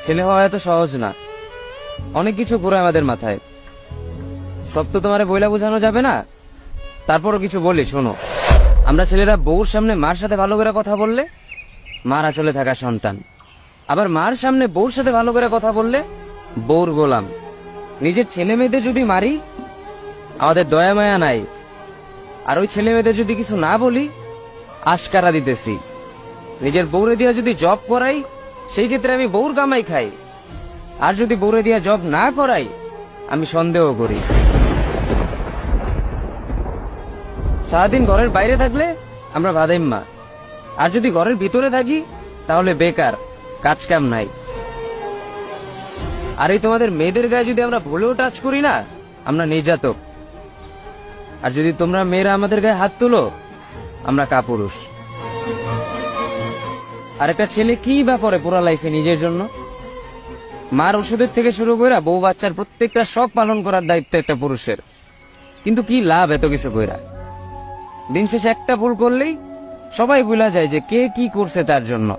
ছেলে হওয়া এত সহজ না, অনেক কিছু ঘুরে আমাদের মাথায়। সব তো তোমারে বইলা বোঝানো যাবে না, তারপরও কিছু বলি শোনো। আমরা ছেলেরা বউর সামনে মার সাথে ভালো করে কথা বললে মার আঁচলে থাকা সন্তান, আবার মার সামনে বউর সাথে ভালো করে কথা বললে বউর গোলাম। নিজের ছেলে মেয়েদের যদি মারি আমাদের দয়া মায়া নাই, আর ওই ছেলে মেয়েদের যদি কিছু না বলি আশকারা দিতেছি। নিজের বউরে দিয়া যদি জব করাই সেই ক্ষেত্রে আমি বউর কামাই খাই, আর যদি বউরে দিয়া জব না করাই আমি সন্দেহ করি। সারাদিন ঘরের বাইরে থাকলে আমরা ভাদাইম্মা, আর যদি ঘরের ভিতরে থাকি তাহলে বেকার, কাজ কাম নাই। আর এই তোমাদের মেয়েদের গায়ে যদি আমরা ভুলেও টাচ করি না আমরা নির্যাতক, আর যদি তোমরা মেয়েরা আমাদের গায়ে হাত তুলো আমরা কাপুরুষ। আর একটা ছেলে কি ব্যাপারে পুরো লাইফে নিজের জন্য মার ওষুধের থেকে শুরু করে বউ বাচ্চার প্রত্যেকটা শখ পালন করার দায়িত্ব একটা পুরুষের। কিন্তু কি লাভ এত কিছু কইরা? দিন শেষে একটা ভুল করলেই সবাই ভুলা যায় যে কে কি করছে তার জন্য।